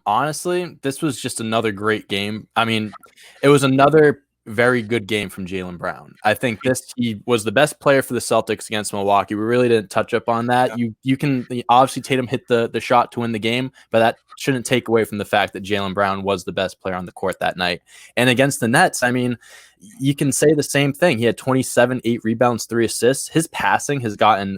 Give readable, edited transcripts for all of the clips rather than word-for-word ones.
Honestly, this was just another great game. I mean, it was another very good game from Jaylen Brown. I think he was the best player for the Celtics against Milwaukee. We really didn't touch up on that. Yeah. You can obviously Tatum hit the shot to win the game, but that shouldn't take away from the fact that Jaylen Brown was the best player on the court that night. And against the Nets, I mean, you can say the same thing. He had 27, 8 rebounds, 3 assists. His passing has gotten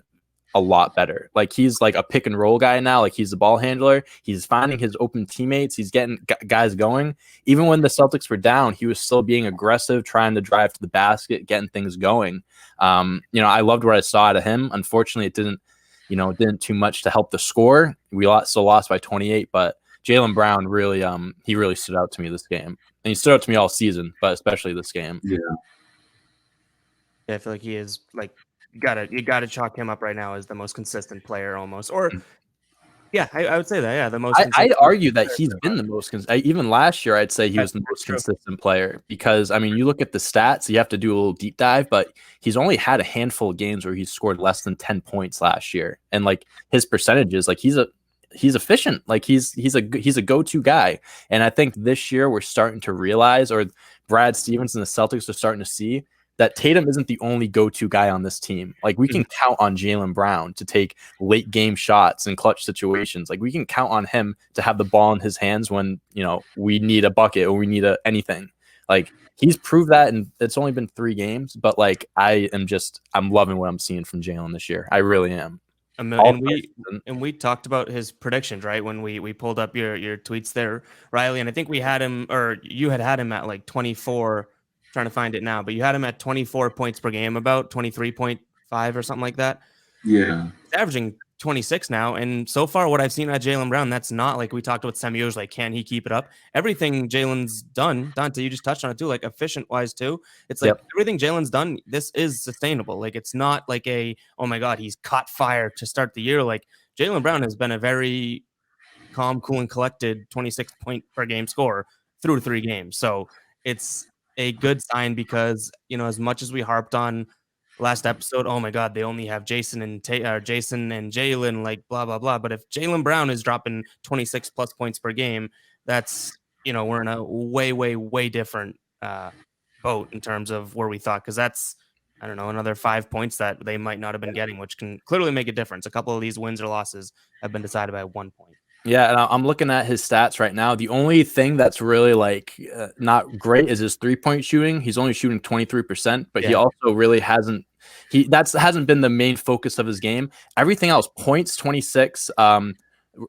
a lot better. Like he's like a pick and roll guy now. Like he's the ball handler. He's finding his open teammates. He's getting guys going. Even when the Celtics were down, he was still being aggressive, trying to drive to the basket, getting things going. I loved what I saw out of him. Unfortunately, it didn't too much to help the score. We still lost by 28, but Jaylen Brown really, he really stood out to me this game. And he stood out to me all season, but especially this game. Yeah. I feel like he is like, you gotta chalk him up right now as the most consistent player almost. Or yeah, I would say that. Yeah, the most. I'd argue that he's been the most even last year. I'd say he was the most true. consistent player because I mean, you look at the stats. You have to do a little deep dive, but he's only had a handful of games where he's scored less than 10 points last year, and like his percentages, like he's efficient. Like he's a go-to guy, and I think this year we're starting to realize, or Brad Stevens and the Celtics are starting to see, that Tatum isn't the only go-to guy on this team. Like we can count on Jaylen Brown to take late game shots in clutch situations. Like we can count on him to have the ball in his hands when, we need a bucket or we need anything. Like he's proved that, and it's only been 3 games, but like I'm loving what I'm seeing from Jaylen this year. I really am. And we talked about his predictions, right? When we pulled up your tweets there, Riley, and I think we had him, or you had him at like 24. Trying to find it now, but you had him at 24 points per game, about 23.5 or something like that. Yeah. He's averaging 26 now, and so far what I've seen at Jaylen Brown, that's not like we talked about some years, like can he keep it up? Everything Jaylen's done, Dante, you just touched on it too, like efficient wise too. It's like everything Jaylen's done, this is sustainable. Like it's not like oh my god, he's caught fire to start the year. Like Jaylen Brown has been a very calm, cool, and collected 26 point per game scorer through 3 games. So it's a good sign because, as much as we harped on last episode, oh my god, they only have Jason and Jaylen, like blah blah blah. But if Jaylen Brown is dropping 26 plus points per game, that's we're in a way way different boat in terms of where we thought, because that's, I don't know, another 5 points that they might not have been getting, which can clearly make a difference. A couple of these wins or losses have been decided by 1 point. Yeah, and I'm looking at his stats right now. The only thing that's really not great is his 3-point shooting. He's only shooting 23%, but he also really hasn't been the main focus of his game. Everything else, points 26,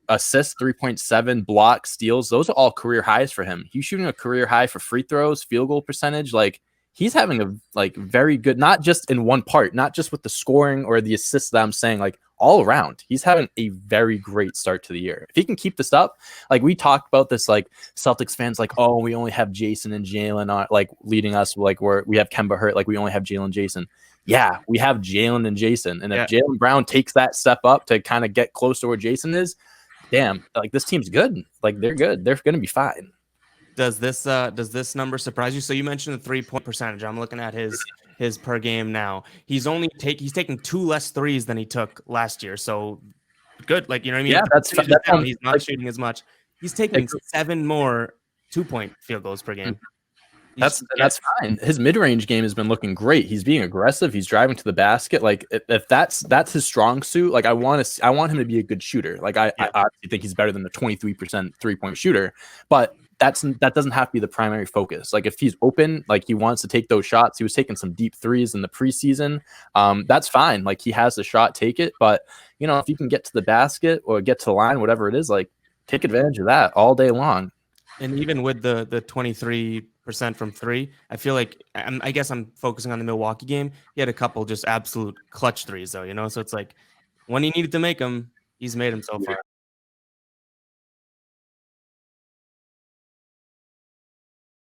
assists 3.7, blocks, steals, those are all career highs for him. He's shooting a career high for free throws, field goal percentage. Like he's having a very good, not just in one part, not just with the scoring or the assists that I'm saying, like all around, he's having a very great start to the year. If he can keep this up, like we talked about this, like Celtics fans, like, oh, we only have Jason and Jaylen on, like leading us, like we have Kemba hurt, like we only have Jaylen, Jason. Yeah, we have Jaylen and Jason, and if Jaylen Brown takes that step up to kind of get close to where Jason is, damn, like this team's good. Like they're good. They're going to be fine. Does this number surprise you? So you mentioned the 3-point percentage. I'm looking at his per game now. He's taking 2 less threes than he took last year. So good. Like, you know what I mean? Yeah, that's down, he's not shooting as much. He's taking 7 more 2-point field goals per game. That's fine. His mid-range game has been looking great. He's being aggressive. He's driving to the basket. Like if that's his strong suit, like I want him to be a good shooter. Like I obviously think he's better than the 23% 3-point shooter, but that doesn't have to be the primary focus. Like if he's open, like he wants to take those shots. He was taking some deep threes in the preseason. That's fine. Like he has the shot, take it. But if you can get to the basket or get to the line, whatever it is, like take advantage of that all day long. And even with the 23% from 3, I feel like I guess I'm focusing on the Milwaukee game. He had a couple just absolute clutch threes though, So it's like when he needed to make them, he's made them so far.